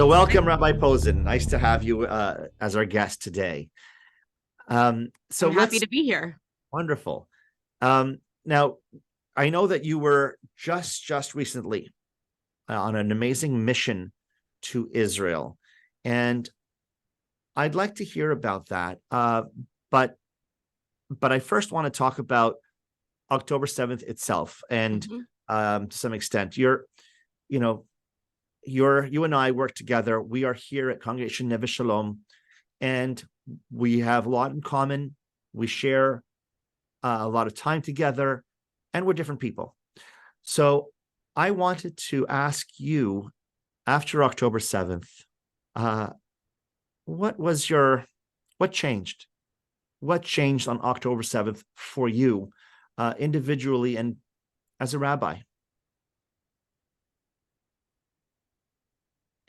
So welcome, Rabbi Posen. Nice to have you as our guest today. I'm happy to be here. Wonderful. Now, I know that you were just recently on an amazing mission to Israel, and I'd like to hear about that. But I first want to talk about October 7th itself, and to some extent, you and I work together. We are here at Congregation Neveh Shalom, and we have a lot in common. We share a lot of time together, and we're different people. So I wanted to ask you, after October 7th, what changed? What changed on October 7th for you, individually and as a rabbi?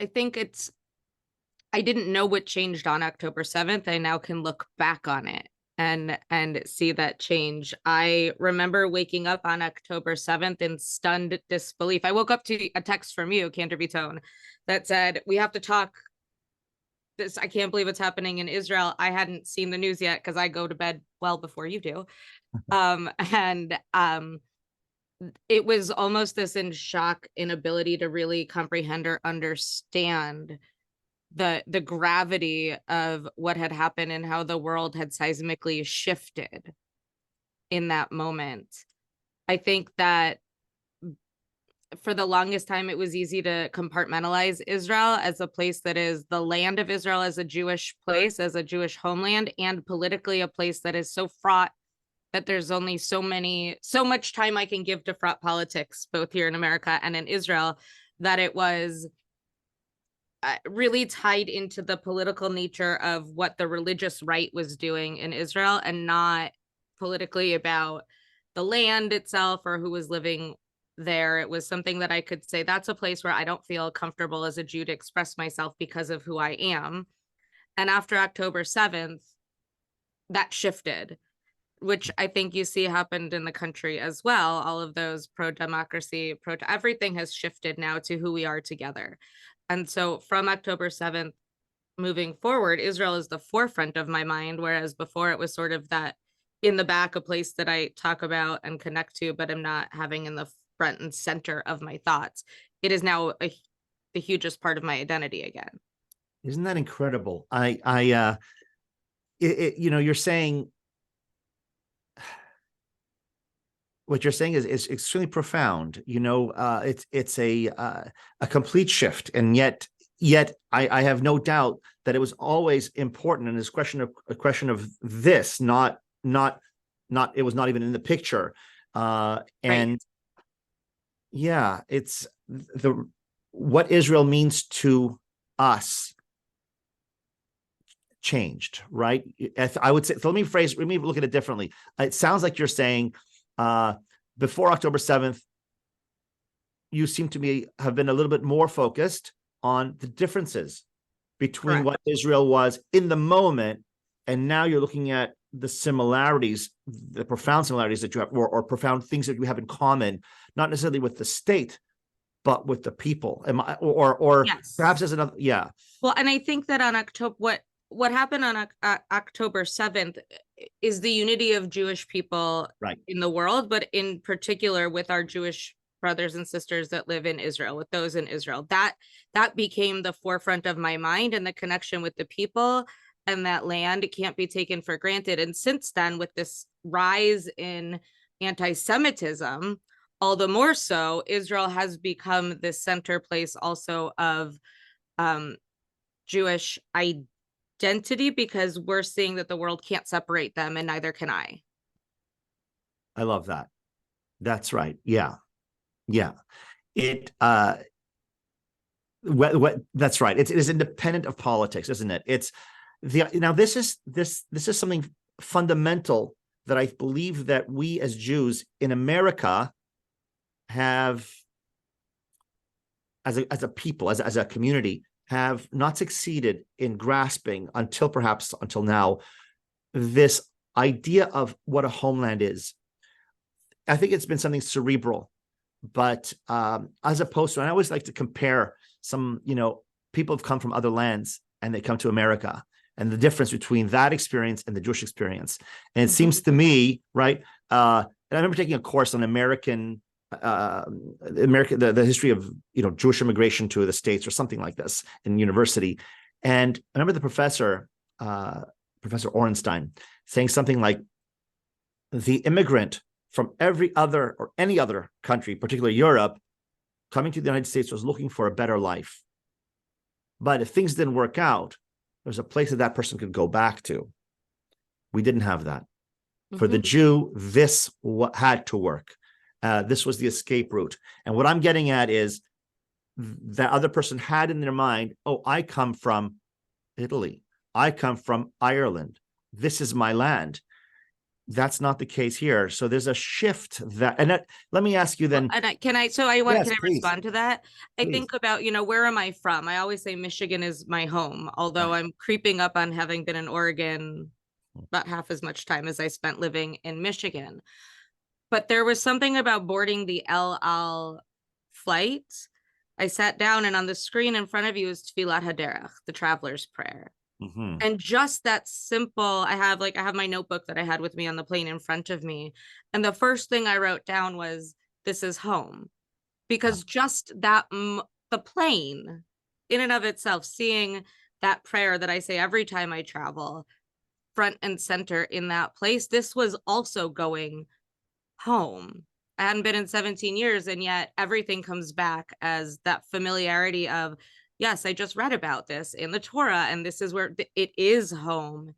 I think I didn't know what changed on October 7th. I now can look back on it and see that change. I remember waking up on October 7th in stunned disbelief. I woke up to a text from you, Cantor Bitton, that said, "We have to talk. I can't believe it's happening in Israel." I hadn't seen the news yet because I go to bed well before you do. It was almost this in shock inability to really comprehend or understand the gravity of what had happened and how the world had seismically shifted in that moment. I think that for the longest time, it was easy to compartmentalize Israel as a place that is the land of Israel, as a Jewish place, as a Jewish homeland, and politically a place that is so fraught that there's only so much time I can give to fraught politics, both here in America and in Israel, that it was really tied into the political nature of what the religious right was doing in Israel, and not politically about the land itself or who was living there. It was something that I could say, that's a place where I don't feel comfortable as a Jew to express myself because of who I am. And after October 7th, that shifted, which I think you see happened in the country as well. All of those pro-democracy, everything has shifted now to who we are together. And so from October 7th moving forward, Israel is the forefront of my mind, whereas before it was sort of that in the back, a place that I talk about and connect to, but I'm not having in the front and center of my thoughts. It is now the hugest part of my identity again. Isn't that incredible? You're saying, what you're saying is extremely profound. It's a complete shift, and yet I have no doubt that it was always important, and it's a question of this, not it was not even in the picture, and right. Yeah, it's what Israel means to us changed, right? I would say, so let me look at it differently. It sounds like you're saying, before October 7th, you seem to have been a little bit more focused on the differences between Correct. what Israel was in the moment, and now you're looking at the similarities, the profound similarities that you have, or profound things that you have in common, not necessarily with the state, but with the people. Yes. Perhaps as another, yeah. Well, and I think that on October, what happened on October 7th is the unity of Jewish people in the world, but in particular with our Jewish brothers and sisters that live in Israel, with those in Israel. That became the forefront of my mind, and the connection with the people and that land can't be taken for granted. And since then, with this rise in antisemitism, all the more so, Israel has become the center place also of Jewish identity, because we're seeing that the world can't separate them, and neither can I. I love that. That's right. Yeah. That's right. It is independent of politics, isn't it? Now this is something fundamental that I believe that we as Jews in America have, as a people, as a community, have not succeeded in grasping until now, this idea of what a homeland is. I think it's been something cerebral, but as opposed to, and I always like to compare some, people have come from other lands and they come to America, and the difference between that experience and the Jewish experience. And it seems to me, right? And I remember taking a course on the history of Jewish immigration to the States or something like this in university. And I remember the professor, Professor Orenstein, saying something like, the immigrant from every other or any other country, particularly Europe, coming to the United States was looking for a better life. But if things didn't work out, there's a place that person could go back to. We didn't have that. For the Jew, this had to work. This was the escape route. And what I'm getting at is that other person had in their mind, oh, I come from Italy. I come from Ireland. This is my land. That's not the case here. So there's a shift let me ask you then. Can I respond to that? I think about, where am I from? I always say Michigan is my home, although I'm creeping up on having been in Oregon about half as much time as I spent living in Michigan. But there was something about boarding the El Al flight. I sat down, and on the screen in front of you is Tfilat Haderech, the traveler's prayer. And just that simple, I have my notebook that I had with me on the plane in front of me. And the first thing I wrote down was, this is home. Because just that, the plane in and of itself, seeing that prayer that I say every time I travel, front and center in that place, this was also going home. I hadn't been in 17 years, and yet everything comes back as that familiarity of, yes, I just read about this in the Torah, and this is where it is home,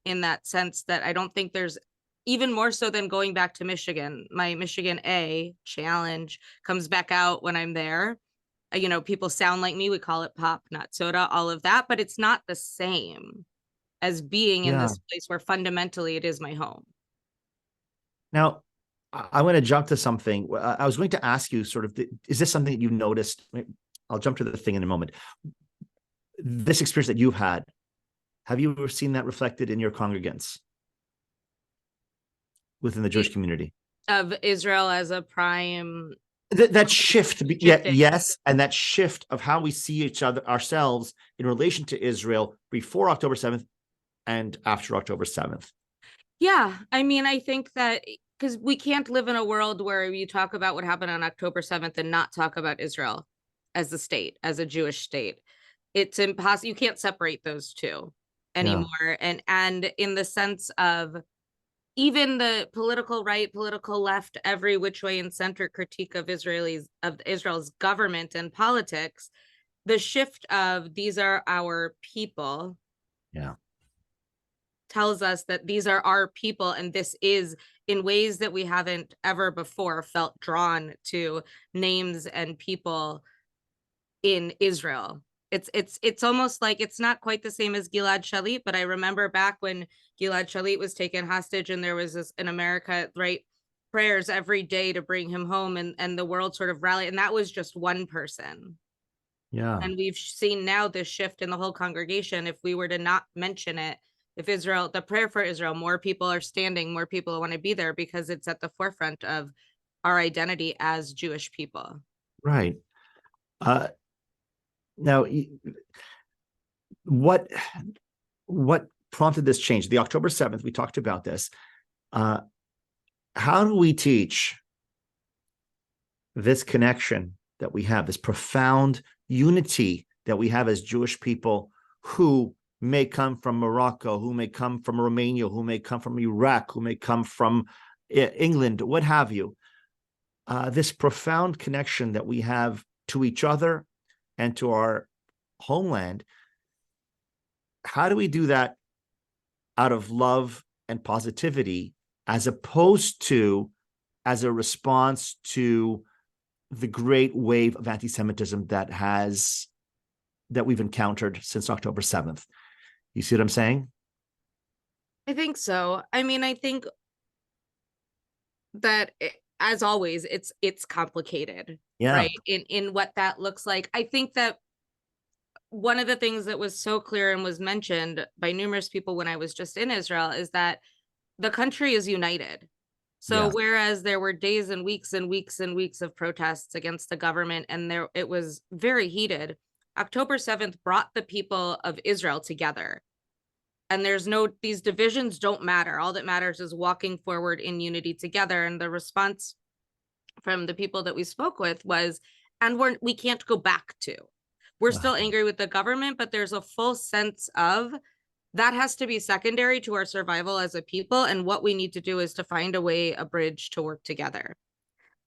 in that sense that I don't think there's, even more so than going back to Michigan. My Michigan A challenge comes back out when I'm there. People sound like me. We call it pop, not soda, all of that, but it's not the same as being in this place where fundamentally it is my home. Now, I want to jump to something. I was going to ask you is this something that you noticed? I'll jump to the thing in a moment. This experience that you've had, have you ever seen that reflected in your congregants within the Jewish community? Of Israel as a prime... That shift, yes, and that shift of how we see ourselves in relation to Israel before October 7th and after October 7th. Yeah, I think that because we can't live in a world where you talk about what happened on October 7th and not talk about Israel as a state, as a Jewish state. It's impossible. You can't separate those two anymore. And in the sense of even the political right, political left, every which way and center critique of Israel's government and politics, the shift of these are our people tells us that these are our people, and this is in ways that we haven't ever before felt drawn to names and people in Israel. It's almost like, it's not quite the same as Gilad Shalit, but I remember back when Gilad Shalit was taken hostage and there was this in America, right, prayers every day to bring him home, and the world sort of rallied, and that was just one person. And we've seen now this shift in the whole congregation. If we were to not mention it, if Israel, the prayer for Israel, more people are standing, more people want to be there because it's at the forefront of our identity as Jewish people. Right. Now, what prompted this change? The October 7th, we talked about this. How do we teach this connection that we have, this profound unity that we have as Jewish people who may come from Morocco, who may come from Romania, who may come from Iraq, who may come from England, what have you? This profound connection that we have to each other and to our homeland. How do we do that out of love and positivity, as opposed to as a response to the great wave of anti-Semitism that we've encountered since October 7th? You see what I'm saying? I think so. I think that as always, it's complicated, right? In what that looks like. I think that one of the things that was so clear and was mentioned by numerous people when I was just in Israel is that the country is united. So whereas there were days and weeks and weeks and weeks of protests against the government, and it was very heated, October 7th brought the people of Israel together. And these divisions don't matter. All that matters is walking forward in unity together. And the response from the people that we spoke with was, and we can't go back to. We're still angry with the government, but there's a full sense of that has to be secondary to our survival as a people. And what we need to do is to find a bridge to work together.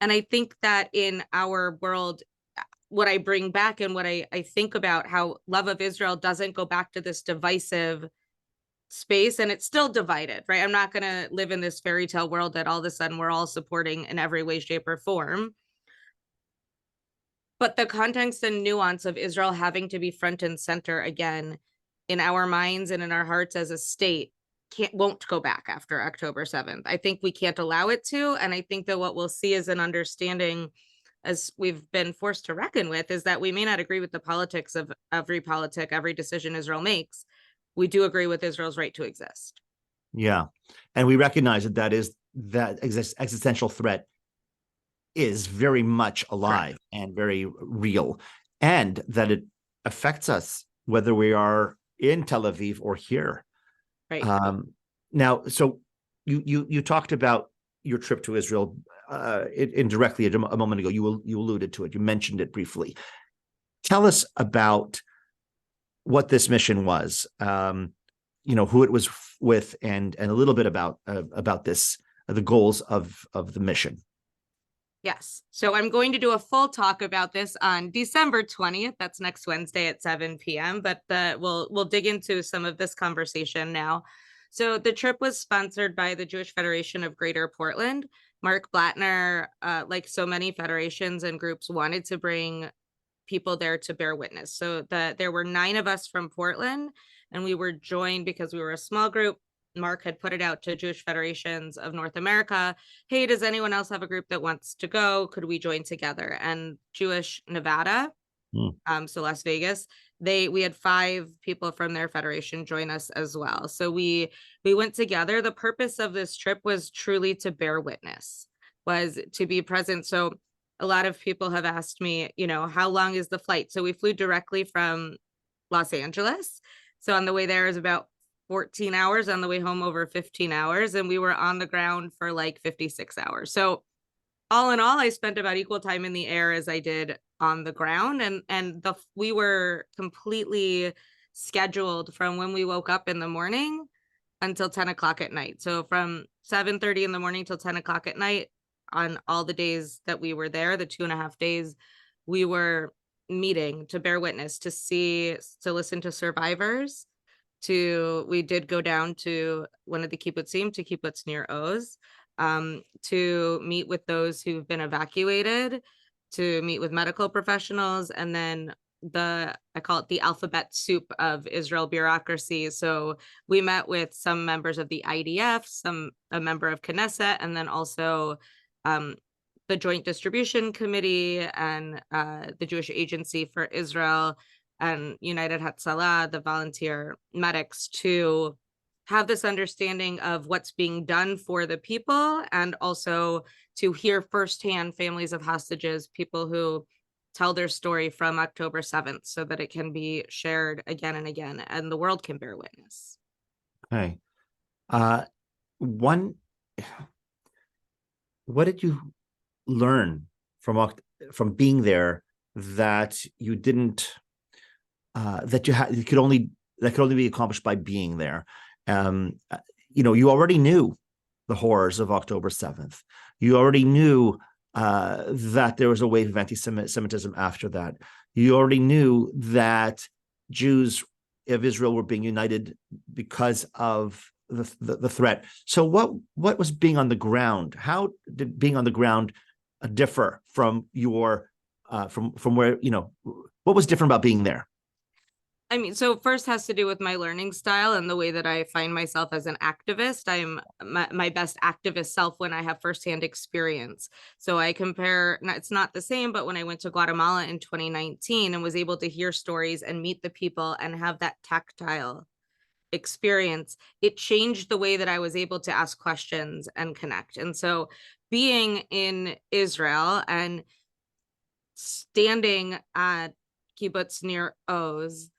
And I think that in our world, what I bring back and what I think about how love of Israel doesn't go back to this divisive space, and it's still divided, right? I'm not going to live in this fairy tale world that all of a sudden we're all supporting in every way, shape, or form. But the context and nuance of Israel having to be front and center again in our minds and in our hearts as a state won't go back after October 7th. I think we can't allow it to. And I think that what we'll see is an understanding, as we've been forced to reckon with, is that we may not agree with the politics of every decision Israel makes. We do agree with Israel's right to exist. Yeah. And we recognize that existential threat is very much alive and very real, and that it affects us whether we are in Tel Aviv or here. Right. Now, so you talked about your trip to Israel indirectly a moment ago. You alluded to it. You mentioned it briefly. Tell us about what this mission was. Who it was with, and a little bit about this, the goals of the mission. Yes. So I'm going to do a full talk about this on December 20th. That's next Wednesday at 7 p.m. But we'll dig into some of this conversation now. So the trip was sponsored by the Jewish Federation of Greater Portland. Mark Blattner, like so many federations and groups, wanted to bring people there to bear witness. So there were 9 of us from Portland, and we were joined because we were a small group. Mark had put it out to Jewish Federations of North America. Hey, does anyone else have a group that wants to go? Could we join together? And Jewish Nevada, so Las Vegas, we had 5 people from their federation join us as well. So we went together. The purpose of this trip was truly to bear witness, was to be present. So a lot of people have asked me, how long is the flight? So we flew directly from Los Angeles. So on the way there is about 14 hours, on the way home over 15 hours, and we were on the ground for like 56 hours. So all in all, I spent about equal time in the air as I did on the ground, and we were completely scheduled from when we woke up in the morning until 10 o'clock at night. So from 7:30 in the morning till 10 o'clock at night on all the days that we were there, the 2.5 days, we were meeting to bear witness, to listen to survivors. We did go down to one of the kibbutzim, to Kibbutz Nir Oz, to meet with those who've been evacuated, to meet with medical professionals, and then I call it the alphabet soup of Israel bureaucracy. So we met with some members of the IDF, a member of Knesset, and then also the Joint Distribution Committee and the Jewish Agency for Israel and United Hatzalah, the volunteer medics, to have this understanding of what's being done for the people, and also to hear firsthand families of hostages, people who tell their story from October 7th, so that it can be shared again and again, and the world can bear witness. Okay. What did you learn from being there that you didn't? That could only be accomplished by being there. You already knew the horrors of October 7th. You already knew that there was a wave of anti-Semitism after that. You already knew that Jews of Israel were being united because of the threat. So what was being on the ground? How did being on the ground differ from from where, what was different about being there? I mean, so first has to do with my learning style and the way that I find myself as an activist. I'm my best activist self when I have firsthand experience. So I compare, it's not the same, but when I went to Guatemala in 2019 and was able to hear stories and meet the people and have that tactile experience, it changed the way that I was able to ask questions and connect. And so being in Israel and standing at Kibbutz Nir Oz,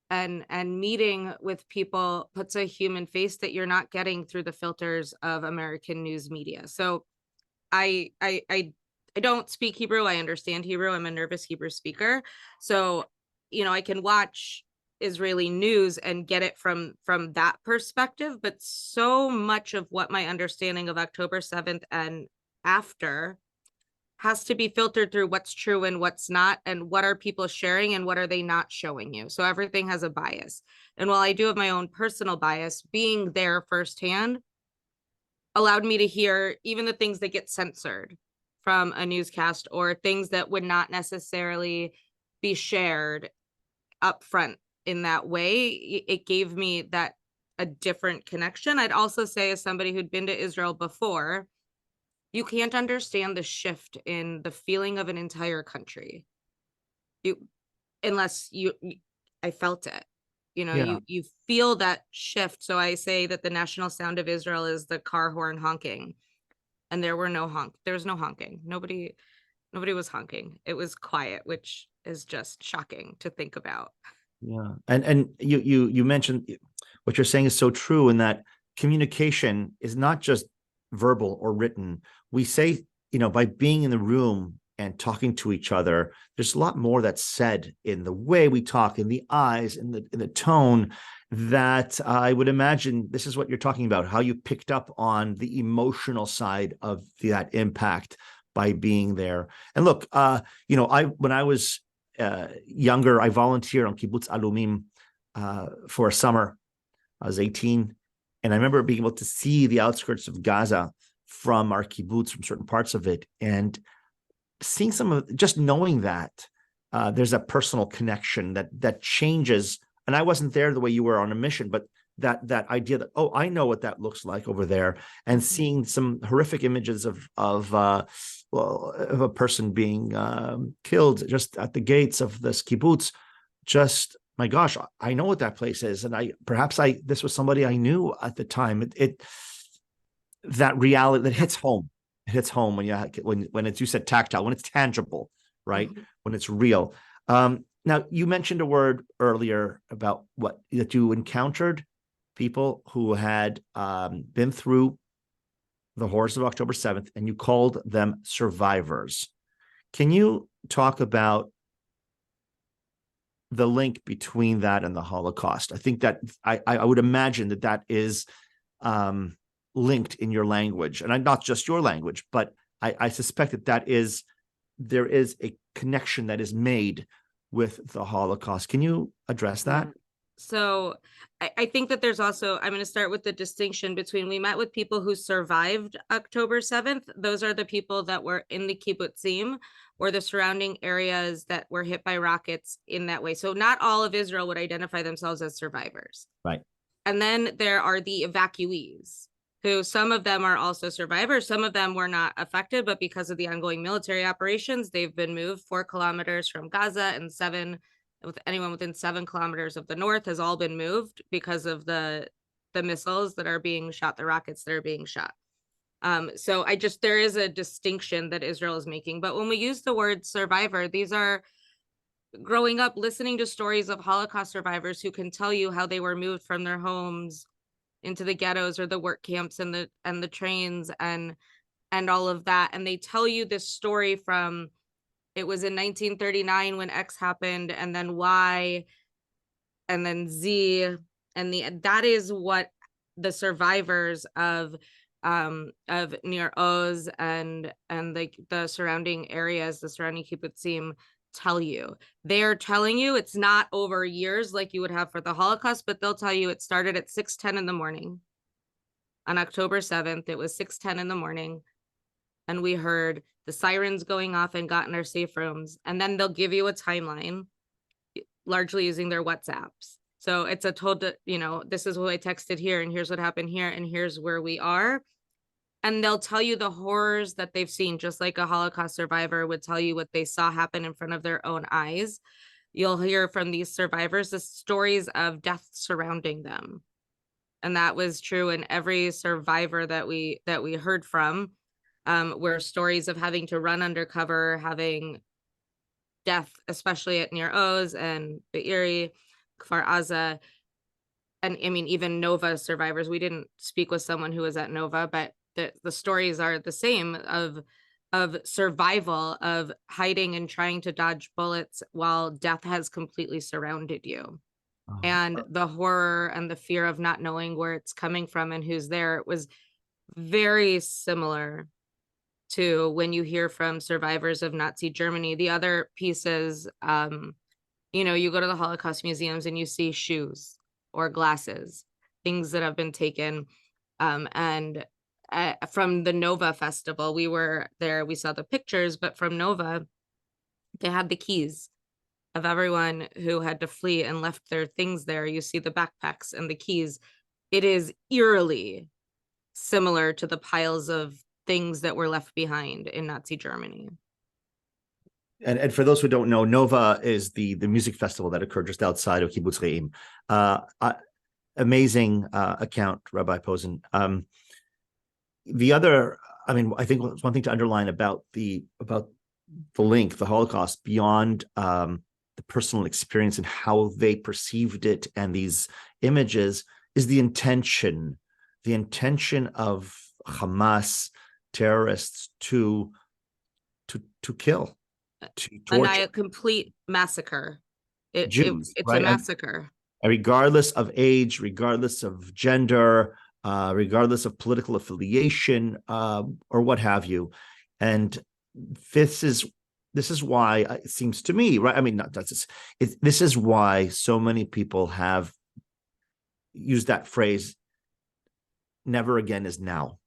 and meeting with people puts a human face that you're not getting through the filters of American news media. So I don't speak Hebrew. I understand Hebrew. I'm a nervous Hebrew speaker. So, I can watch Israeli news and get it from that perspective. But so much of what my understanding of October 7th and after has to be filtered through what's true and what's not, and what are people sharing and what are they not showing you. So everything has a bias. And while I do have my own personal bias, being there firsthand allowed me to hear even the things that get censored from a newscast, or things that would not necessarily be shared up front in that way. It gave me that a different connection. I'd also say, as somebody who'd been to Israel before, you can't understand the shift in the feeling of an entire country unless I felt it. Yeah. You feel that shift. So I say that the national sound of Israel is the car horn honking, and there was no honking. Nobody was honking. It was quiet, which is just shocking to think about. Yeah. And you mentioned what you're saying is so true, in that communication is not just verbal or written. We say, by being in the room and talking to each other, there's a lot more that's said in the way we talk, in the eyes, in the tone, that I would imagine this is what you're talking about, how you picked up on the emotional side of that impact by being there. And look, when I was younger, I volunteered on Kibbutz Alumim for a summer. I was 18, and I remember being able to see the outskirts of Gaza from our kibbutz, from certain parts of it, and seeing just knowing that there's a personal connection that changes. And I wasn't there the way you were on a mission, but that idea that, oh, I know what that looks like over there, and seeing some horrific images of a person being killed just at the gates of this kibbutz. Just, my gosh, I know what that place is, and this was somebody I knew at the time. That reality that hits home. It hits home when it's, you said, tactile, when it's tangible, right? Mm-hmm. When it's real. Now, you mentioned a word earlier about that you encountered people who had been through the horrors of October 7th, and you called them survivors. Can you talk about the link between that and the Holocaust? I think that I would imagine that is linked in your language, and not just your language, but I suspect that there is a connection that is made with the Holocaust. Can you address that? So I think that there's also, I'm going to start with the distinction between, we met with people who survived October 7th. Those are the people that were in the kibbutzim or the surrounding areas that were hit by rockets in that way. So not all of Israel would identify themselves as survivors. Right. And then there are the evacuees, who some of them are also survivors. Some of them were not affected, but because of the ongoing military operations, they've been moved 4 kilometers from Gaza, and anyone within 7 kilometers of the north has all been moved because of the missiles that are being shot, the rockets that are being shot. So there is a distinction that Israel is making. But when we use the word survivor, these are growing up listening to stories of Holocaust survivors who can tell you how they were moved from their homes into the ghettos or the work camps and the trains and all of that. And they tell you this story from, it was in 1939 when X happened, and then Y, and then Z, and that is what the survivors of Nir Oz and the surrounding areas, the surrounding kibbutzim, tell you. They're telling you it's not over years like you would have for the Holocaust, but they'll tell you it started at 6:10 in the morning. On October 7th, it was 6:10 in the morning, and we heard the sirens going off and got in our safe rooms. And then they'll give you a timeline, largely using their WhatsApps. So it's a total, this is what I texted here, and here's what happened here, and here's where we are. And they'll tell you the horrors that they've seen, just like a Holocaust survivor would tell you what they saw happen in front of their own eyes. You'll hear from these survivors the stories of death surrounding them. And that was true in every survivor that we heard from, were stories of having to run undercover, having death, especially at Nir Oz and Be'eri, Kfar Aza, and I mean, even Nova survivors. We didn't speak with someone who was at Nova, but the stories are the same of survival, of hiding and trying to dodge bullets while death has completely surrounded you. And the horror and the fear of not knowing where it's coming from and who's there. It was very similar to when you hear from survivors of Nazi Germany. The other pieces, you go to the Holocaust museums and you see shoes or glasses, things that have been taken. And from the Nova Festival, we were there, we saw the pictures, but from Nova, they had the keys of everyone who had to flee and left their things there. You see the backpacks and the keys. It is eerily similar to the piles of things that were left behind in Nazi Germany. And for those who don't know, Nova is the music festival that occurred just outside of Kibbutz Nir. Amazing account, Rabbi Posen. The other, I mean, I think one thing to underline about the link, the Holocaust, beyond the personal experience and how they perceived it, and these images, is the intention of Hamas terrorists to kill, to torture. A complete massacre. Jews, it's right? A massacre. And regardless of age, regardless of gender, regardless of political affiliation, or what have you. And this is why it seems to me, right? I mean, this is why so many people have used that phrase, never again is now.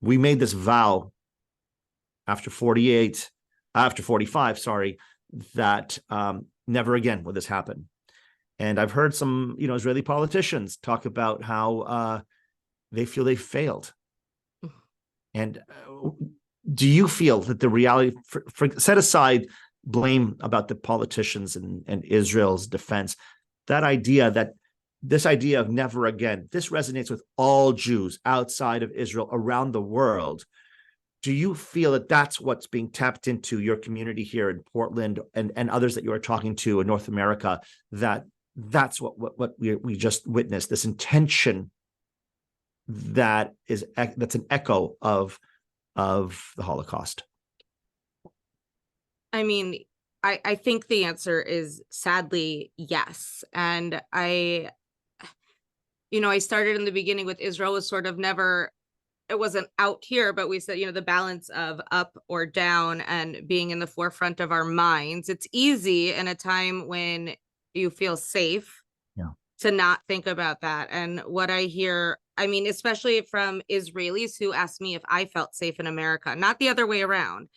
We made this vow after 45, that never again will this happen. And I've heard some, Israeli politicians talk about how they feel they failed. And do you feel that the reality, set aside blame about the politicians and Israel's defense, this idea of never again, this resonates with all Jews outside of Israel, around the world. Do you feel that that's what's being tapped into your community here in Portland and others that you are talking to in North America, that's what we just witnessed, this intention that's an echo of the Holocaust? I mean, I think the answer is sadly yes. And I started in the beginning with Israel was sort of never, it wasn't out here, but we said, the balance of up or down and being in the forefront of our minds. It's easy in a time when you feel safe to not think about that. And what I hear, I mean, especially from Israelis who asked me if I felt safe in America, not the other way around.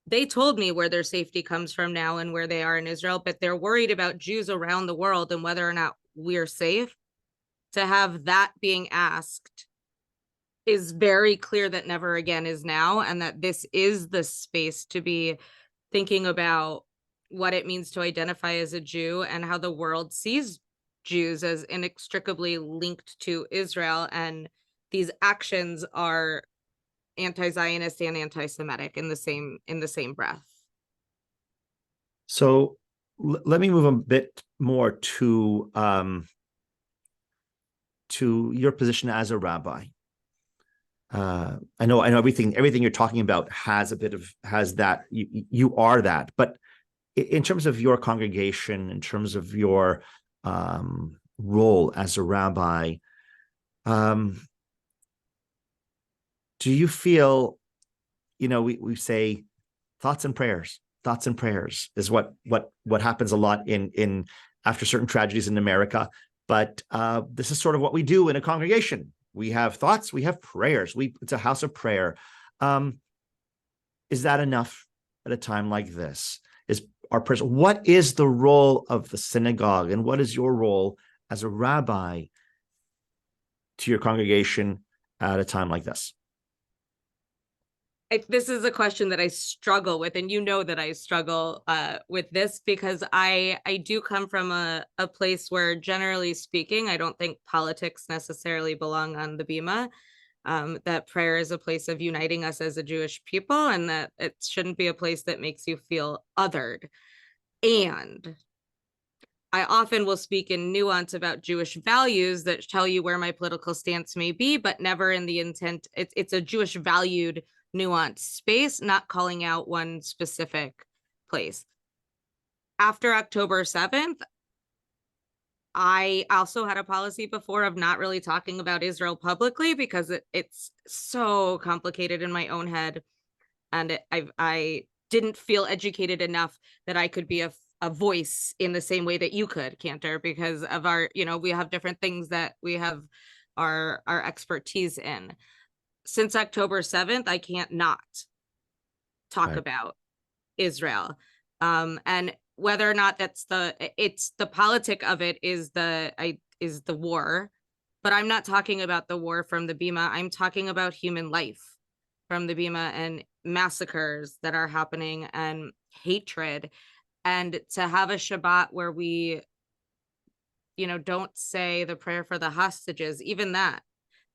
They told me where their safety comes from now and where they are in Israel, but they're worried about Jews around the world and whether or not we're safe. To have that being asked is very clear that never again is now, and that this is the space to be thinking about what it means to identify as a Jew and how the world sees Jews as inextricably linked to Israel. And these actions are anti-Zionist and anti-Semitic in the same breath. So let me move a bit more to your position as a rabbi. I know everything you're talking about has that, you are that, but in terms of your congregation, in terms of your role as a rabbi, do you feel, we say thoughts and prayers is what happens a lot in after certain tragedies in America. But this is sort of what we do in a congregation. We have thoughts, we have prayers. It's a house of prayer. Is that enough at a time like this? Is our prayers? What is the role of the synagogue, and what is your role as a rabbi to your congregation at a time like this? This is a question that I struggle with, and that I struggle with this because I do come from a place where, generally speaking, I don't think politics necessarily belong on the bima. that prayer is a place of uniting us as a Jewish people, and that it shouldn't be a place that makes you feel othered. And I often will speak in nuance about Jewish values that tell you where my political stance may be, but never in the intent. It's a Jewish valued nuanced space, not calling out one specific place. After October 7th, I also had a policy before of not really talking about Israel publicly because it's so complicated in my own head. And I didn't feel educated enough that I could be a voice in the same way that you could, Cantor, because of our, we have different things that we have our expertise in. Since October 7th, I can't not talk about Israel. And whether or not it's the politic of it is the war, but I'm not talking about the war from the Bima. I'm talking about human life from the Bima and massacres that are happening and hatred. And to have a Shabbat where we, don't say the prayer for the hostages, even that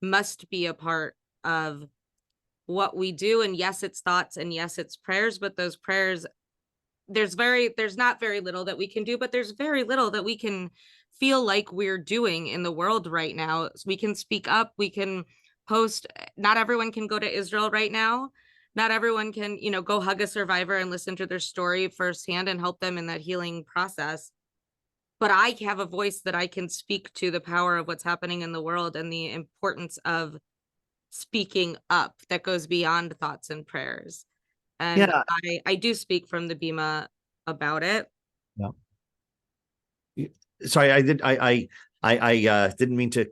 must be a part of what we do. And yes, it's thoughts, and yes, it's prayers, but those prayers, there's not very little that we can do, but there's very little that we can feel like we're doing in the world right now. We can speak up, we can post. Not everyone can go to Israel right now. Not everyone can, go hug a survivor and listen to their story firsthand and help them in that healing process. But I have a voice that I can speak to the power of what's happening in the world and the importance of speaking up that goes beyond thoughts and prayers. And I do speak from the Bima about it. Yeah. Sorry, I didn't mean to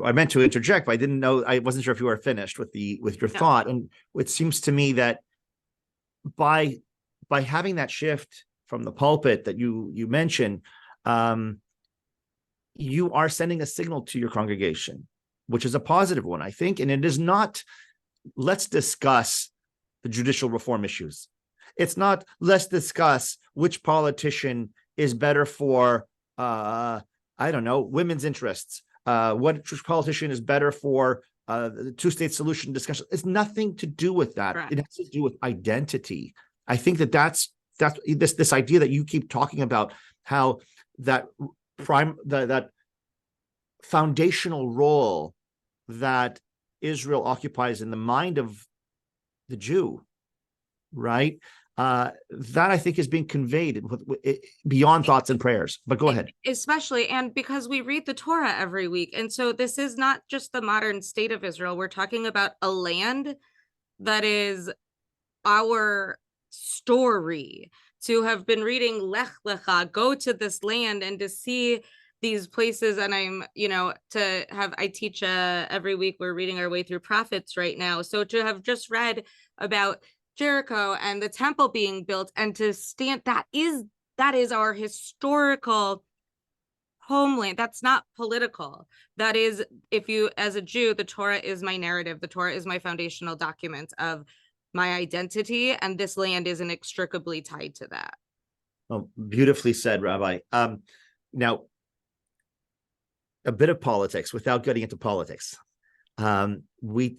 I meant to interject, but I didn't know. I wasn't sure if you were finished with your thought. And it seems to me that by having that shift from the pulpit that you mentioned, you are sending a signal to your congregation, which is a positive one, I think. And it is not, let's discuss the judicial reform issues. It's not, let's discuss which politician is better for, I don't know, women's interests. What politician is better for the two-state solution discussion. It's nothing to do with that. Right. It has to do with identity. I think that's this idea that you keep talking about, how that that foundational role that Israel occupies in the mind of the Jew, right? That I think is being conveyed beyond thoughts and prayers. But go ahead. Especially, and because we read the Torah every week. And so this is not just the modern state of Israel. We're talking about a land that is our story. To have been reading Lech Lecha, go to this land, and to see these places. And I teach every week. We're reading our way through prophets right now. So to have just read about Jericho and the temple being built, and to stand, that is our historical homeland. That's not political. That is, if you, as a Jew, the Torah is my narrative. The Torah is my foundational document of my identity, and this land is inextricably tied to that. Oh, beautifully said, Rabbi. Now, a bit of politics without getting into politics. We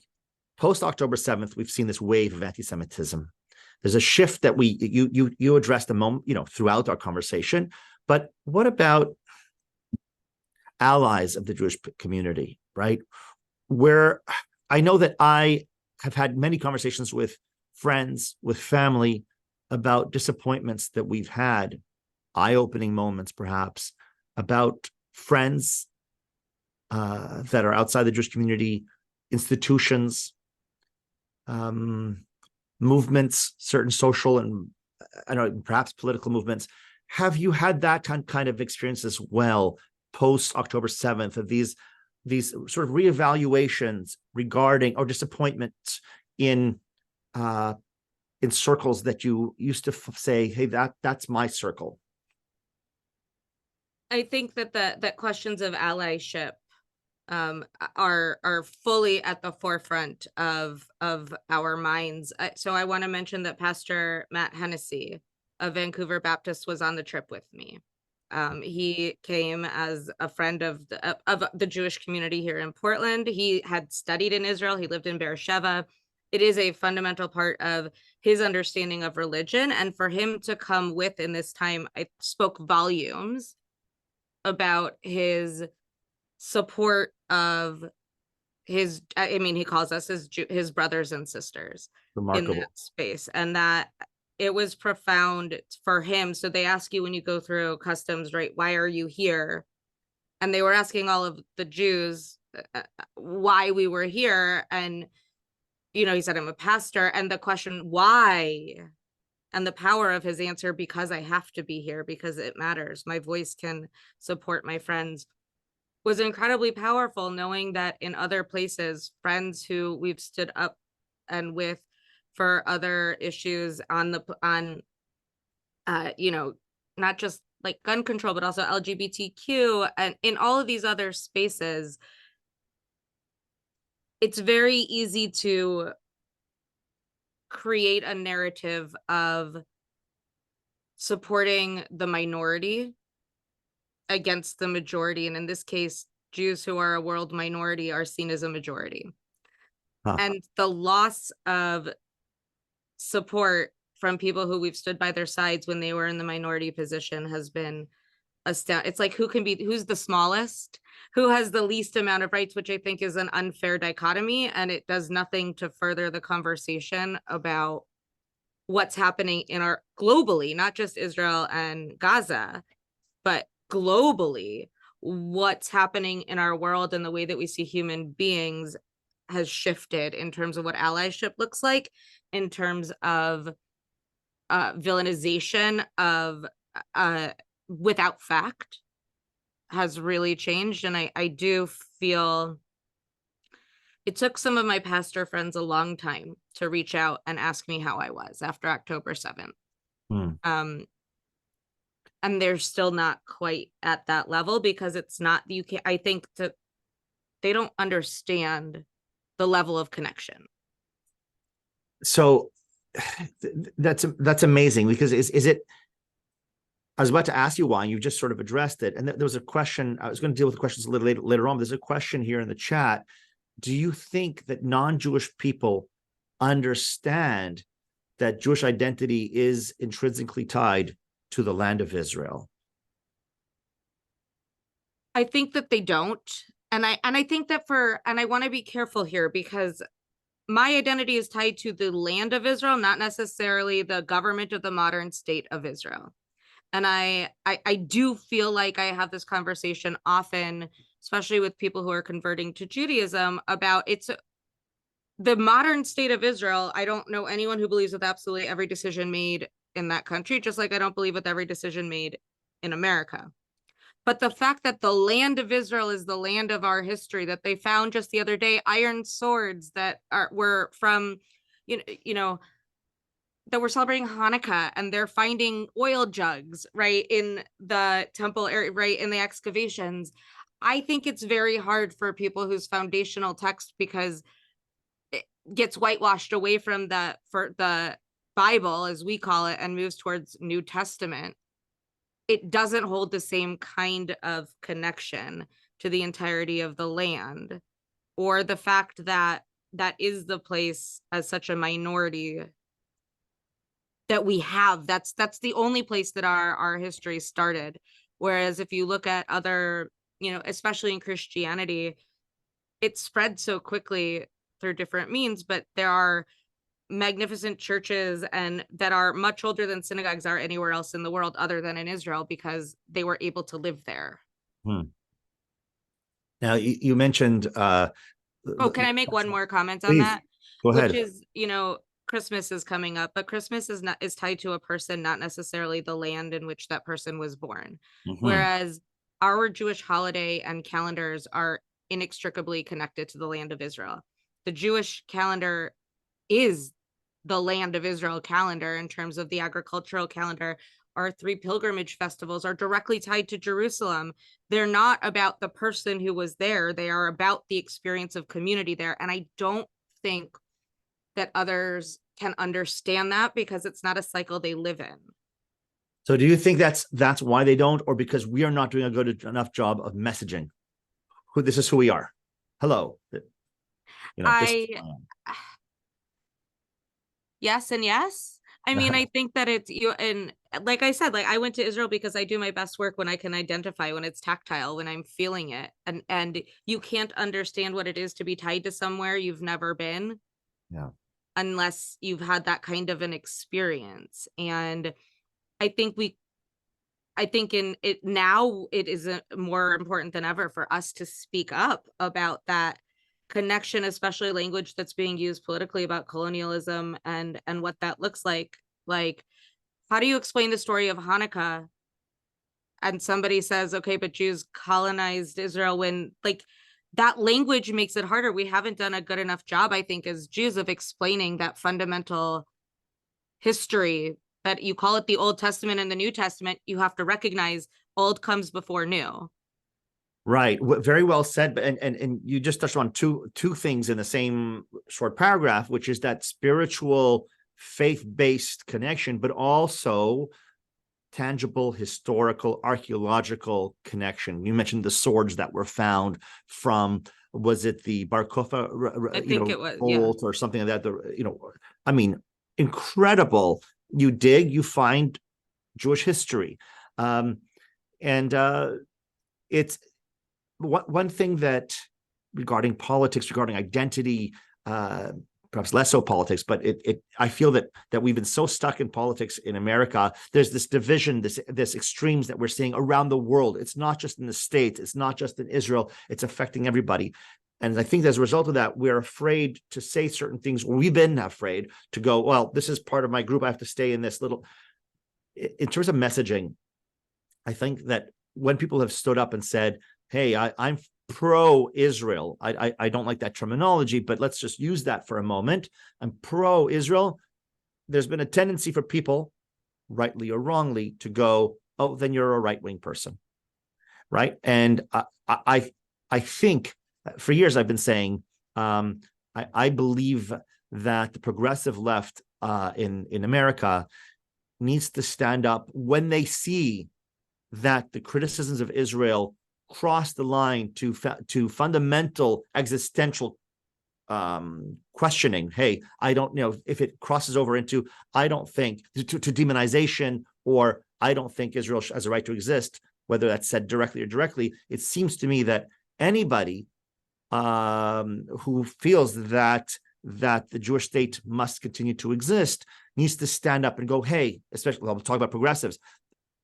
post October 7th, we've seen this wave of anti-Semitism. There's a shift that you addressed a moment, throughout our conversation. But what about allies of the Jewish community, right? Where I know that I have had many conversations with friends, with family, about disappointments that we've had, eye-opening moments perhaps, about friends that are outside the Jewish community, institutions, movements, certain social and perhaps political movements. Have you had that kind of experience as well post October 7th, of these sort of reevaluations regarding, or disappointments in circles that you used to say, hey, that's my circle? I think that questions of allyship are fully at the forefront of our minds. So I want to mention that Pastor Matt Hennessy of Vancouver Baptist was on the trip with me. He came as a friend of the Jewish community here in Portland. He had studied in Israel. He lived in Beersheba. It is a fundamental part of his understanding of religion. And for him to come with in this time, I spoke volumes about his support of his, I mean, he calls us his brothers and sisters in that space, and that it was profound for him. So they ask you when you go through customs, right? Why are you here? And they were asking all of the Jews why we were here. And, you know, he said, I'm a pastor. And the question, why? And the power of his answer, because I have to be here, because it matters. My voice can support my friends, was incredibly powerful, knowing that in other places, friends who we've stood up and with for other issues you know, not just like gun control, but also LGBTQ, and in all of these other spaces, it's very easy to create a narrative of supporting the minority against the majority. And in this case, Jews who are a world minority are seen as a majority. And the loss of support from people who we've stood by their sides when they were in the minority position has been astounding. It's like, who's the smallest, who has the least amount of rights, which I think is an unfair dichotomy, and it does nothing to further the conversation about what's happening in our globally, not just Israel and Gaza, but globally, what's happening in our world and the way that we see human beings has shifted in terms of what allyship looks like, in terms of villainization of without fact has really changed. And I do feel it took some of my pastor friends a long time to reach out and ask me how I was after October 7th. And they're still not quite at that level, because it's not, you can't, I think that they don't understand the level of connection. So that's amazing, because is it, I was about to ask you why, and you just sort of addressed it. And there was a question, I was going to deal with the questions a little later on, but there's a question here in the chat. Do you think that non-Jewish people understand that Jewish identity is intrinsically tied to the land of Israel? I think that they don't. And I think that and I want to be careful here, because my identity is tied to the land of Israel, not necessarily the government of the modern state of Israel. And I do feel like I have this conversation often, especially with people who are converting to Judaism, about the modern state of Israel. I don't know anyone who believes with absolutely every decision made in that country, just like I don't believe with every decision made in America. But the fact that the land of Israel is the land of our history, that they found just the other day iron swords that were from, you know, that we're celebrating Hanukkah, and they're finding oil jugs, right, in the temple area, right, in the excavations. I think it's very hard for people whose foundational text, because it gets whitewashed away from the Bible, as we call it, and moves towards New Testament. It doesn't hold the same kind of connection to the entirety of the land, or the fact that that is the place as such a minority that we have. That's the only place that our history started. Whereas if you look at other, you know, especially in Christianity, it spread so quickly through different means, but there are magnificent churches and that are much older than synagogues are anywhere else in the world other than in Israel, because they were able to live there. Now you mentioned can I make one more comment on Please, that? go ahead. Which is, you know, Christmas is coming up, but Christmas is tied to a person, not necessarily the land in which that person was born. Whereas our Jewish holiday and calendars are inextricably connected to the land of Israel. The Jewish calendar is the land of Israel calendar in terms of the agricultural calendar. Our 3 pilgrimage festivals are directly tied to Jerusalem. They're not about the person who was there. They are about the experience of community there. And I don't think that others can understand that, because it's not a cycle they live in. So do you think that's why they don't, or because we are not doing a good enough job of messaging? This is who we are. Hello. This. I Yes and yes. I mean, I think that it's you, and like I said, like I went to Israel because I do my best work when I can identify, when it's tactile, when I'm feeling it. And you can't understand what it is to be tied to somewhere you've never been. Yeah. Unless you've had that kind of an experience. And I think in it now, it is more important than ever for us to speak up about that connection, especially language that's being used politically about colonialism and what that looks like. Like, how do you explain the story of Hanukkah? And somebody says, okay, but Jews colonized Israel, when like that language makes it harder. We haven't done a good enough job, I think, as Jews of explaining that fundamental history, that you call it the Old Testament and the New Testament. You have to recognize old comes before new. Right. Very well said. And you just touched on two things in the same short paragraph, which is that spiritual, faith-based connection, but also tangible, historical, archaeological connection. You mentioned the swords that were found from, was it the Bar Kokhba, I think it was, bolt or something like that? I mean, incredible. You dig, you find Jewish history. And it's one thing that regarding politics, regarding identity, perhaps less so politics, but I feel that we've been so stuck in politics in America. There's this division, this extremes that we're seeing around the world. It's not just in the States, it's not just in Israel, it's affecting everybody. And I think as a result of that, we're afraid to say certain things. We've been afraid to go, well, this is part of my group, I have to stay in this little. In terms of messaging, I think that when people have stood up and said, hey, I'm pro-Israel. I don't like that terminology, but let's just use that for a moment. I'm pro-Israel. There's been a tendency for people, rightly or wrongly, to go, oh, then you're a right-wing person, right? And I think for years I've been saying, I believe that the progressive left in America needs to stand up when they see that the criticisms of Israel cross the line to fundamental existential questioning. Hey, I don't know if it crosses over into, I don't think, to demonization, or I don't think Israel has a right to exist, whether that's said directly or indirectly. It seems to me that anybody who feels that the Jewish state must continue to exist needs to stand up and go, hey, especially, I'll talk about progressives.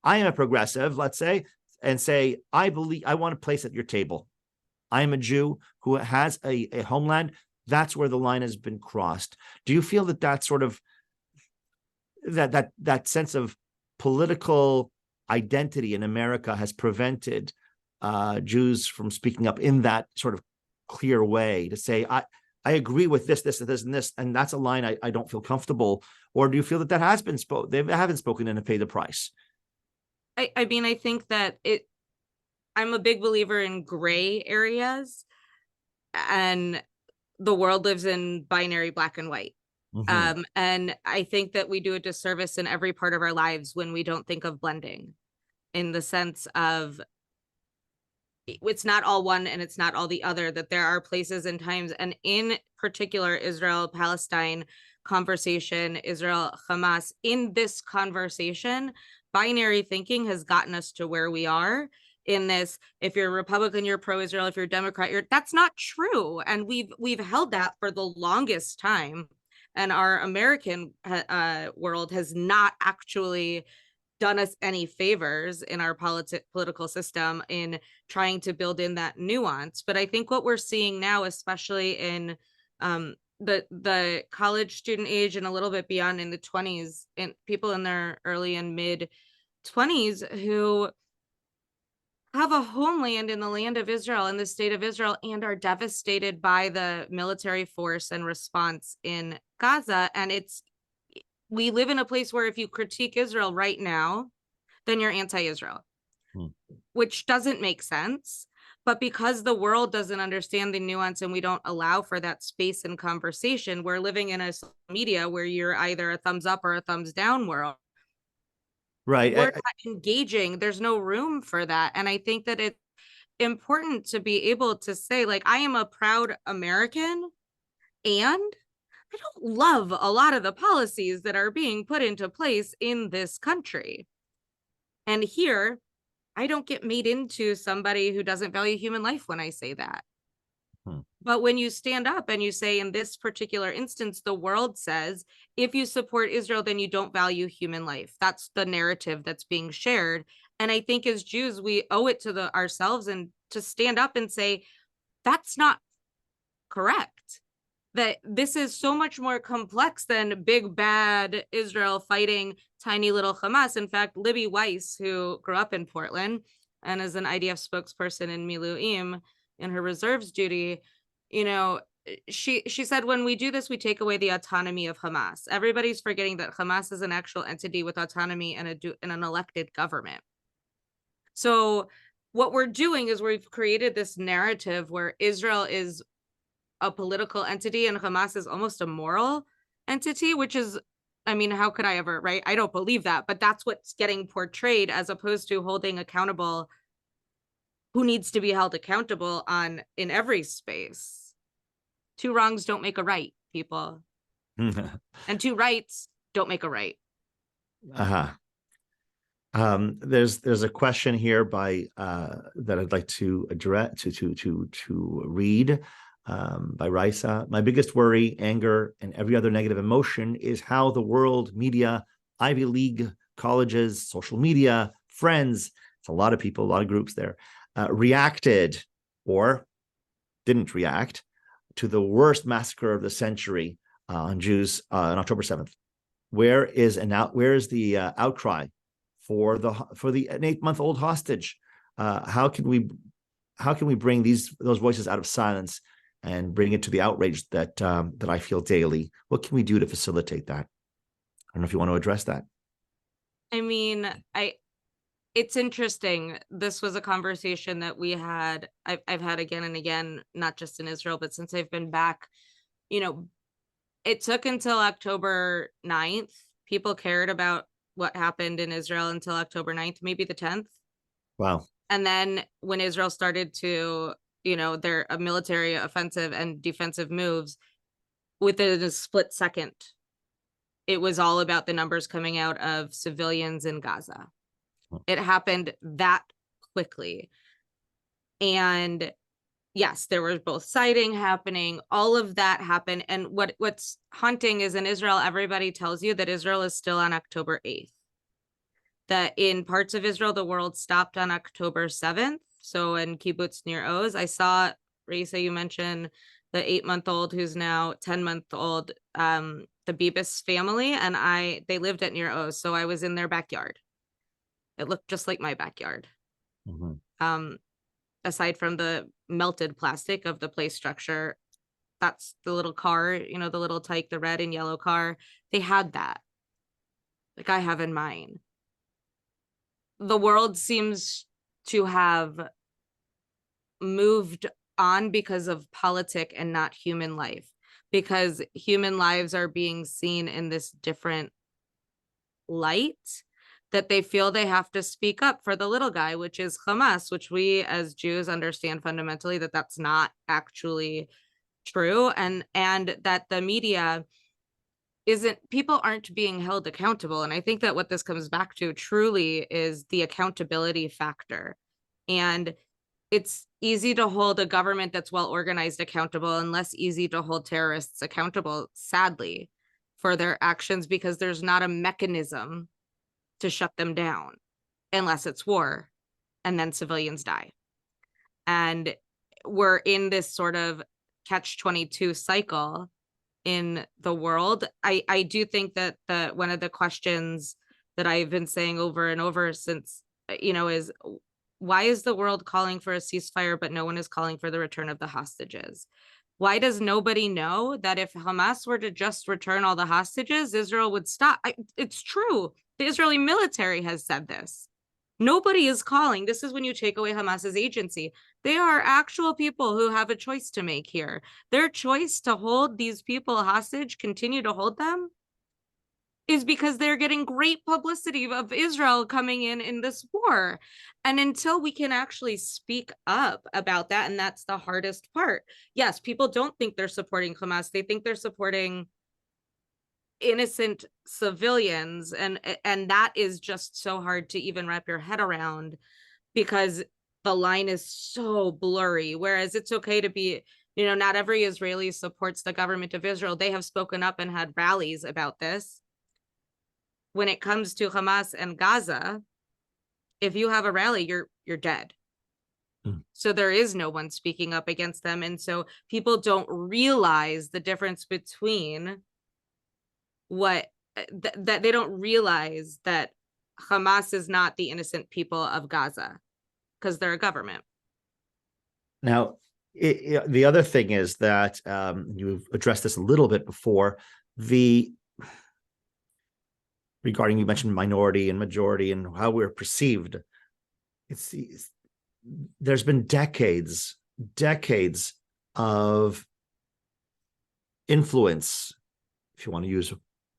I am a progressive, let's say, and say, I believe, I want a place at your table. I am a Jew who has a homeland. That's where the line has been crossed. Do you feel that sort of, that sense of political identity in America has prevented Jews from speaking up in that sort of clear way to say, I agree with this, and this, and that's a line I don't feel comfortable? Or do you feel that has been spoken? They haven't spoken and have paid the price. I mean, I think that I'm a big believer in gray areas, and the world lives in binary black and white. Mm-hmm. And I think that we do a disservice in every part of our lives when we don't think of blending, in the sense of it's not all one and it's not all the other, that there are places and times, and in particular, Israel-Palestine conversation, Israel-Hamas, in this conversation, binary thinking has gotten us to where we are in this. If you're Republican, you're pro-Israel. If you're Democrat, that's not true. And we've held that for the longest time. And our American world has not actually done us any favors in our political system in trying to build in that nuance. But I think what we're seeing now, especially in the college student age and a little bit beyond, in the 20s, and people in their early and mid 20s who have a homeland in the land of Israel, in the state of Israel, and are devastated by the military force and response in Gaza. And we live in a place where if you critique Israel right now, then you're anti-Israel, which doesn't make sense. But because the world doesn't understand the nuance and we don't allow for that space and conversation, we're living in a media where you're either a thumbs up or a thumbs down world. Right. We're not engaging. There's no room for that. And I think that it's important to be able to say, like, I am a proud American, and I don't love a lot of the policies that are being put into place in this country. And here, I don't get made into somebody who doesn't value human life when I say that. But when you stand up and you say, in this particular instance, the world says, if you support Israel, then you don't value human life. That's the narrative that's being shared. And I think as Jews, we owe it to ourselves and to stand up and say, that's not correct. That this is so much more complex than big bad Israel fighting tiny little Hamas. In fact, Libby Weiss, who grew up in Portland and is an IDF spokesperson in Miluim in her reserves duty, she said, when we do this, we take away the autonomy of Hamas. Everybody's forgetting that Hamas is an actual entity with autonomy and an elected government. So what we're doing is we've created this narrative where Israel is a political entity and Hamas is almost a moral entity, which is, I mean, how could I ever, right? I don't believe that, but that's what's getting portrayed, as opposed to holding accountable who needs to be held accountable in every space. Two wrongs don't make a right, people. And two rights don't make a right. There's a question here by that I'd like to address to read by Raisa. My biggest worry, anger, and every other negative emotion is how the world, media, Ivy League colleges, social media, friends, it's a lot of people, a lot of groups there, reacted or didn't react to the worst massacre of the century on Jews on October 7th. Where is the outcry for the an 8-month-old hostage? How can we bring those voices out of silence and bring it to the outrage that I feel daily? What can we do to facilitate that? I don't know if you want to address that. I mean, it's interesting. This was a conversation that we had, I've had again and again, not just in Israel, but since I've been back. It took until October 9th. People cared about what happened in Israel until October 9th, maybe the 10th. Wow. And then when Israel started to, their military offensive and defensive moves, within a split second, it was all about the numbers coming out of civilians in Gaza. It happened that quickly. And yes, there was both sighting happening, all of that happened. And what's haunting is, in Israel, everybody tells you that Israel is still on October 8th. That in parts of Israel, the world stopped on October 7th. So in Kibbutz Nir Oz, I saw, Raisa, you mentioned the 8-month-old who's now 10-month-old, the Bibas family, and they lived at Nir Oz. So I was in their backyard. It looked just like my backyard. Mm-hmm. Aside from the melted plastic of the play structure, that's the little car, the little tyke, the red and yellow car. They had that, like I have in mine. The world seems to have moved on because of politic and not human life, because human lives are being seen in this different light, that they feel they have to speak up for the little guy, which is Hamas, which we as Jews understand fundamentally that that's not actually true, and that the media people aren't being held accountable. And I think that what this comes back to truly is the accountability factor. And it's easy to hold a government that's well organized accountable, and less easy to hold terrorists accountable, sadly, for their actions, because there's not a mechanism to shut them down unless it's war, and then civilians die. And we're in this sort of catch-22 cycle in the world. I do think that one of the questions that I've been saying over and over since, is, why is the world calling for a ceasefire, but no one is calling for the return of the hostages? Why does nobody know that if Hamas were to just return all the hostages, Israel would stop? It's true. The Israeli military has said this. Nobody is calling. This is when you take away Hamas's agency. They are actual people who have a choice to make here. Their choice to hold these people hostage, continue to hold them, is because they're getting great publicity of Israel coming in this war. And until we can actually speak up about that, and that's the hardest part. Yes, people don't think they're supporting Hamas. They think they're supporting innocent civilians. And that is just so hard to even wrap your head around, because the line is so blurry. Whereas it's okay to be, not every Israeli supports the government of Israel. They have spoken up and had rallies about this. When it comes to Hamas and Gaza, if you have a rally, you're dead. So there is no one speaking up against them. And so people don't realize the difference between that they don't realize that Hamas is not the innocent people of Gaza, because they're a government. Now, the other thing is that you've addressed this a little bit before, regarding, you mentioned minority and majority and how we're perceived. There's been decades of influence, if you want to use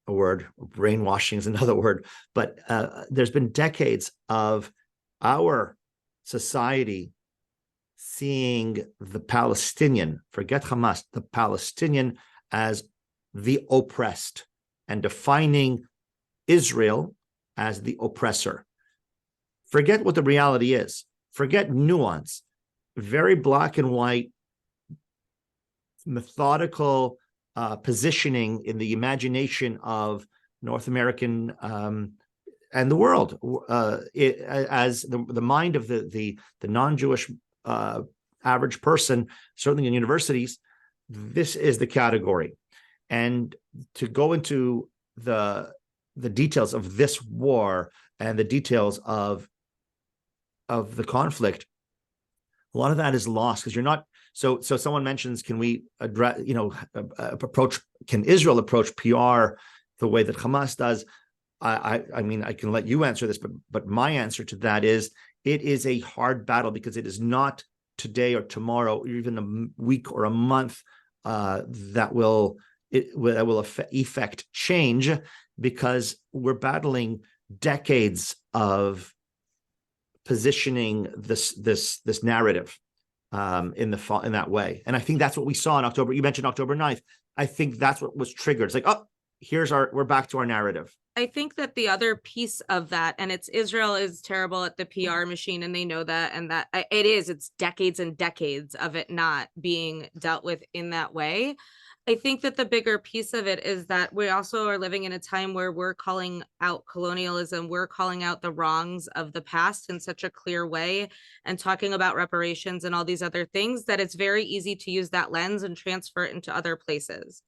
a word. Brainwashing is another word, but there's been decades of our society seeing the Palestinian, forget Hamas, the Palestinian as the oppressed, and defining Israel as the oppressor. Forget what the reality is. Forget nuance. Very black and white, methodical positioning in the imagination of North American and the world, as the mind of the non-Jewish average person, certainly in universities. This is the category. And to go into the details of this war and the details of the conflict, a lot of that is lost, because you're not. So someone mentions, can we address, can Israel approach PR the way that Hamas does? I mean, I can let you answer this, but my answer to that is, it is a hard battle, because it is not today or tomorrow or even a week or a month that will effect change, because we're battling decades of positioning this narrative in that way. And I think that's what we saw in October. You mentioned October 9th. I think that's what was triggered. It's like, oh, we're back to our narrative. I think that the other piece of that, and Israel is terrible at the PR machine, and they know that, and that it's decades and decades of it not being dealt with in that way. I think that the bigger piece of it is that we also are living in a time where we're calling out colonialism, we're calling out the wrongs of the past in such a clear way, and talking about reparations and all these other things, that it's very easy to use that lens and transfer it into other places.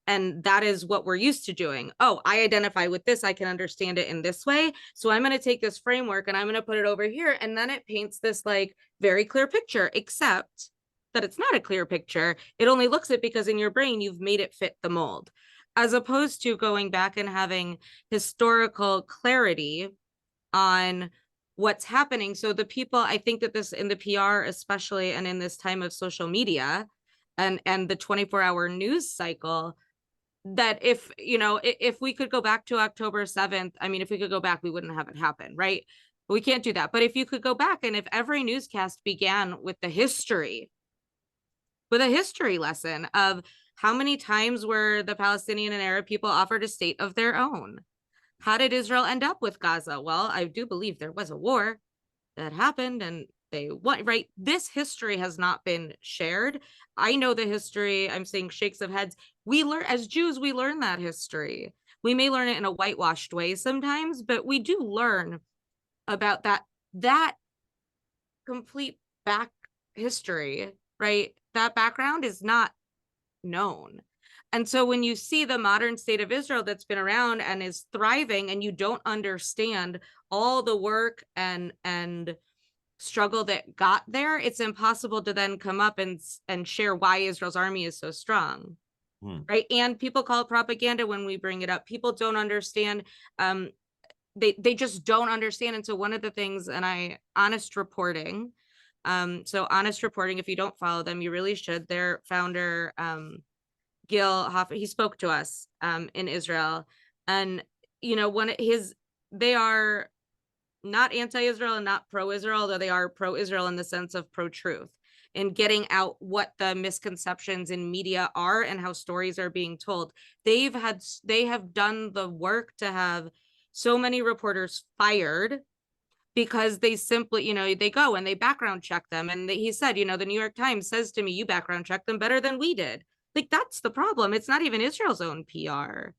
And that is what we're used to doing. Oh, I identify with this. I can understand it in this way. So I'm going to take this framework and I'm going to put it over here. And then it paints this like very clear picture, except that it's not a clear picture. It only looks it because in your brain, you've made it fit the mold, as opposed to going back and having historical clarity on what's happening. So the people, I think that this, in the PR especially, and in this time of social media and the 24-hour news cycle, that if we could go back to October 7th, I mean, if we could go back, we wouldn't have it happen, right? We can't do that. But if you could go back, and if every newscast began with a history lesson of how many times were the Palestinian and Arab people offered a state of their own? How did Israel end up with Gaza? Well, I do believe there was a war that happened, and they won, right? This history has not been shared. I know the history. I'm saying shakes of heads. We learn, as Jews, we learn that history. We may learn it in a whitewashed way sometimes, but we do learn about that complete back history, right? That background is not known. And so when you see the modern state of Israel that's been around and is thriving, and you don't understand all the work and struggle that got there, it's impossible to then come up and share why Israel's army is so strong. Right. And people call it propaganda when we bring it up. People don't understand. They just don't understand. And so one of the things, and Honest Reporting, if you don't follow them, you really should. Their founder, Gil Hoffman, he spoke to us in Israel, and they are not anti-Israel and not pro-Israel, although they are pro-Israel in the sense of pro-truth, in getting out what the misconceptions in media are and how stories are being told. They have done the work to have so many reporters fired because they simply, they go and they background check them. And he said, the New York Times says to me, you background check them better than we did. Like, that's the problem. It's not even Israel's own PR.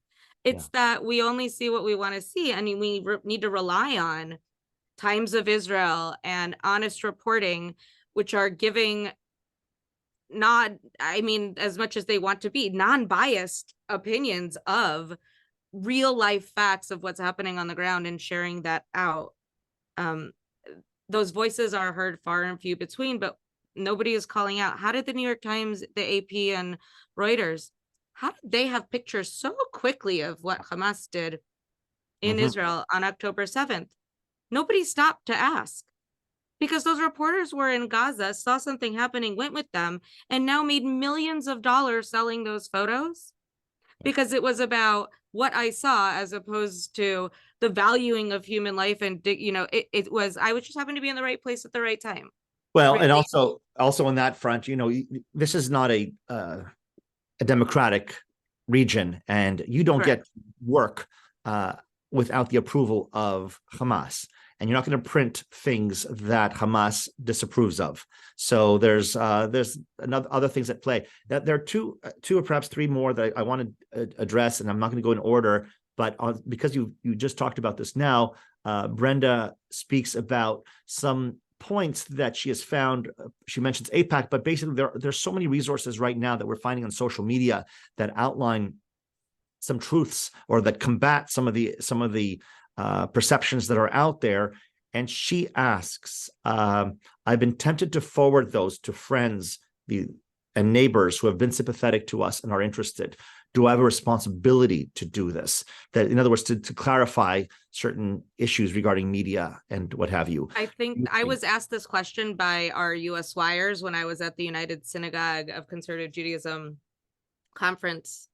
It's that we only see what we want to see. And we need to rely on Times of Israel and honest reporting, which are giving as much as they want to be, non-biased opinions of real life facts of what's happening on the ground and sharing that out. Those voices are heard far and few between, but nobody is calling out. How did the New York Times, the AP, and Reuters, how did they have pictures so quickly of what Hamas did in Israel on October 7th? Nobody stopped to ask, because those reporters were in Gaza, saw something happening, went with them, and now made millions of dollars selling those photos because it was about what I saw as opposed to the valuing of human life. And, it was, I was just happened to be in the right place at the right time. Well, really. And also on that front, this is not a democratic region, and you don't get work without the approval of Hamas. And you're not going to print things that Hamas disapproves of. So there's other things at play. That there are two or perhaps three more that I want to address, and I'm not going to go in order. But because you just talked about this now, Brenda speaks about some points that she has found. She mentions AIPAC, but basically there's so many resources right now that we're finding on social media that outline some truths or that combat some of the perceptions that are out there. And she asks, I've been tempted to forward those to friends and neighbors who have been sympathetic to us and are interested. Do I have a responsibility to do this? That, in other words, to clarify certain issues regarding media and what have you. I think I was asked this question by our U.S. wires when I was at the United Synagogue of Conservative Judaism conference.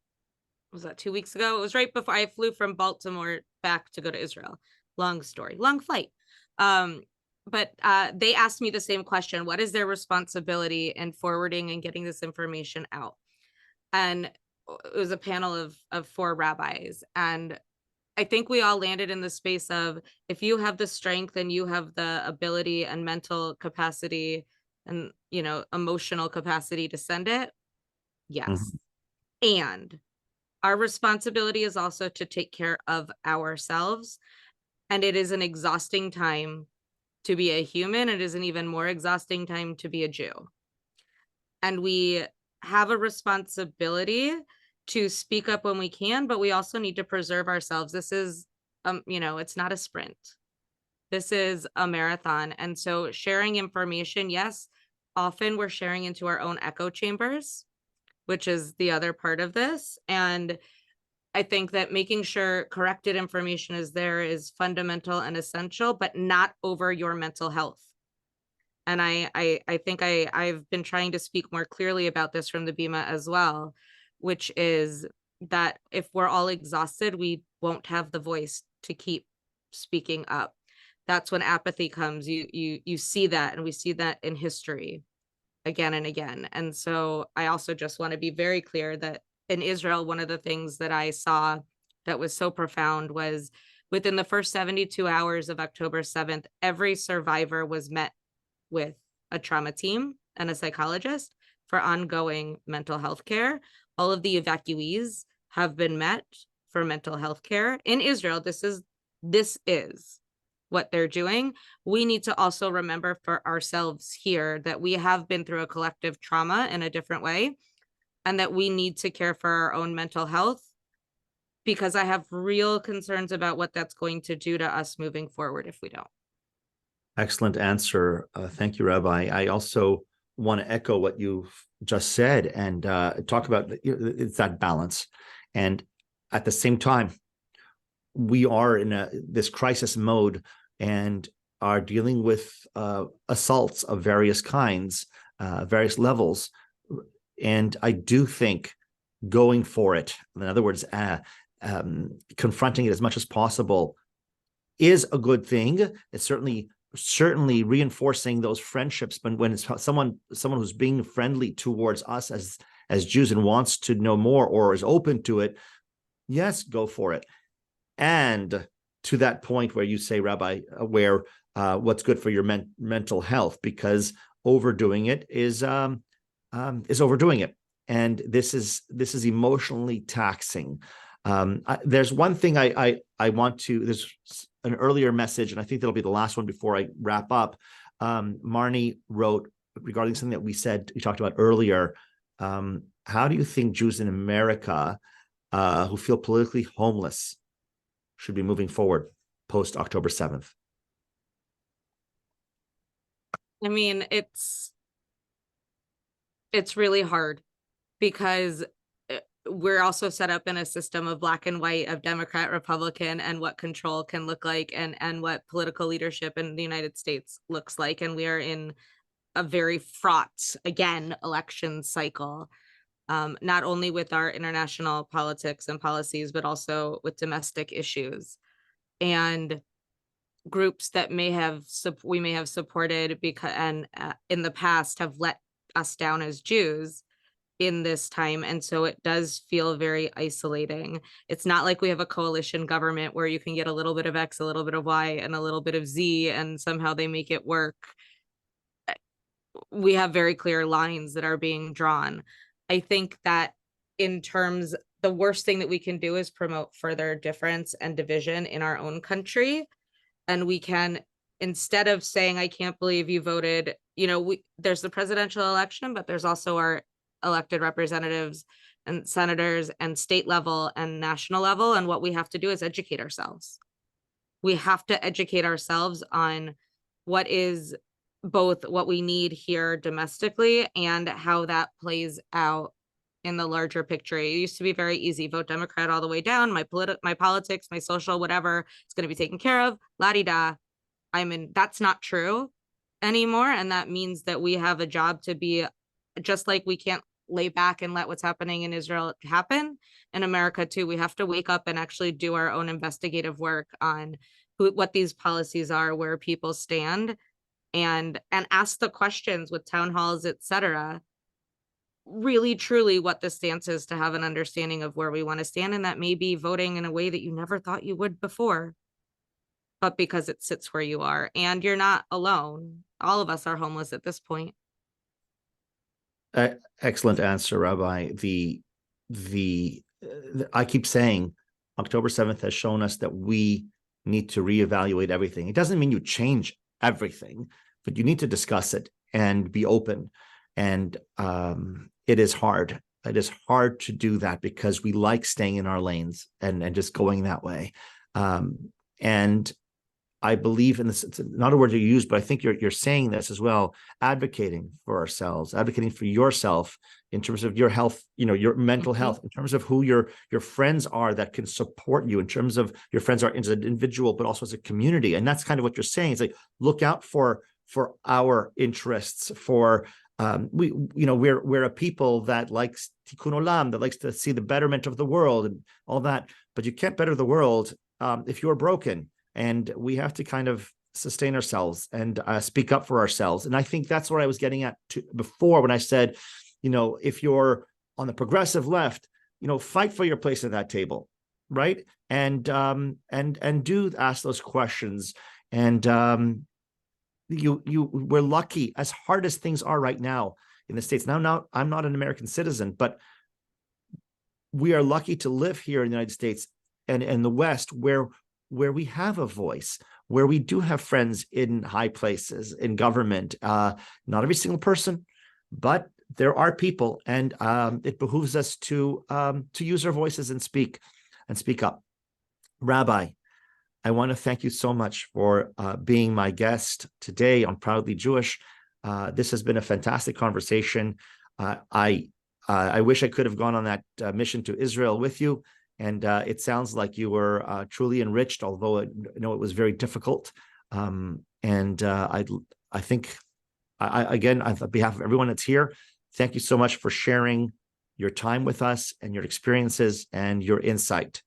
Was that 2 weeks ago? It was right before I flew from Baltimore back to go to Israel. Long story, long flight. But they asked me the same question. What is their responsibility in forwarding and getting this information out? And it was a panel of 4 rabbis. And I think we all landed in the space of, if you have the strength and you have the ability and mental capacity and, emotional capacity to send it, yes. And our responsibility is also to take care of ourselves. And it is an exhausting time to be a human. It is an even more exhausting time to be a Jew. And we have a responsibility to speak up when we can, but we also need to preserve ourselves. This is, it's not a sprint. This is a marathon. And so sharing information, yes, often we're sharing into our own echo chambers, which is the other part of this. And I think that making sure corrected information is there is fundamental and essential, but not over your mental health. And I think I've been trying to speak more clearly about this from the Bima as well, which is that if we're all exhausted, we won't have the voice to keep speaking up. That's when apathy comes. You see that, and we see that in history again and again. And so I also just want to be very clear that in Israel, one of the things that I saw that was so profound was within the first 72 hours of October 7th, every survivor was met with a trauma team and a psychologist for ongoing mental health care. All of the evacuees have been met for mental health care. In Israel, this is what they're doing. We need to also remember for ourselves here that we have been through a collective trauma in a different way, and that we need to care for our own mental health, because I have real concerns about what that's going to do to us moving forward if we don't. Excellent answer. Thank you, Rabbi. I also want to echo what you've just said and talk about it's that balance. And at the same time, we are in this crisis mode and are dealing with assaults of various kinds, various levels. And I do think going for it, in other words, confronting it as much as possible is a good thing. It's certainly reinforcing those friendships. But when it's someone who's being friendly towards us as Jews and wants to know more or is open to it, yes, go for it. And to that point where you say, Rabbi, where what's good for your mental health, because overdoing it is overdoing it, and this is emotionally taxing. There's one thing I want to. There's an earlier message, and I think that'll be the last one before I wrap up. Marnie wrote regarding something that we talked about earlier. How do you think Jews in America who feel politically homeless should be moving forward post October 7th? I mean, it's really hard because we're also set up in a system of black and white, of Democrat, Republican, and what control can look like, and what political leadership in the United States looks like. And we are in a very fraught, again, election cycle, not only with our international politics and policies, but also with domestic issues. And groups that we may have supported because in the past have let us down as Jews in this time, and so it does feel very isolating. It's not like we have a coalition government where you can get a little bit of X, a little bit of Y, and a little bit of Z, and somehow they make it work. We have very clear lines that are being drawn. I think that in terms, the worst thing that we can do is promote further difference and division in our own country. And we can, instead of saying, I can't believe you voted, there's the presidential election, but there's also our elected representatives and senators and state level and national level. And what we have to do is educate ourselves. We have to educate ourselves on what is both what we need here domestically and how that plays out in the larger picture. It used to be very easy, vote Democrat all the way down. My politics, my social, whatever, it's going to be taken care of. La-di-da. That's not true anymore. And that means that we have a job to be, just like we can't lay back and let what's happening in Israel happen in America too. We have to wake up and actually do our own investigative work on what these policies are, where people stand, and ask the questions with town halls, etc. Really, truly what the stance is, to have an understanding of where we want to stand. And that may be voting in a way that you never thought you would before, but because it sits where you are, and you're not alone. All of us are homeless at this point. Excellent answer, Rabbi. I keep saying October 7th has shown us that we need to reevaluate everything. It doesn't mean you change everything, but you need to discuss it and be open. And it is hard. It is hard to do that because we like staying in our lanes and just going that way. And I believe in this. It's not a word you use, but I think you're saying this as well. Advocating for ourselves, advocating for yourself in terms of your health, your mental health, in terms of who your friends are that can support you, in terms of your friends are as an individual, but also as a community. And that's kind of what you're saying. It's like, look out for our interests. For we're a people that likes tikkun olam, that likes to see the betterment of the world and all that. But you can't better the world if you're broken. And we have to kind of sustain ourselves and speak up for ourselves. And I think that's what I was getting at before when I said, if you're on the progressive left, fight for your place at that table, right? And do ask those questions. And we're lucky, as hard as things are right now in the States. Now, I'm not an American citizen, but we are lucky to live here in the United States and in the West, where we have a voice, where we do have friends in high places, in government. Not every single person, but there are people, and it behooves us to use our voices and speak up. Rabbi, I want to thank you so much for being my guest today on Proudly Jewish. This has been a fantastic conversation. I wish I could have gone on that mission to Israel with you. And it sounds like you were truly enriched, although I know it was very difficult. I think, again, on behalf of everyone that's here, thank you so much for sharing your time with us and your experiences and your insight.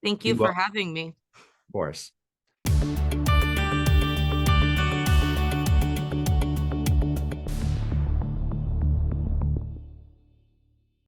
Thank you for having me. Of course.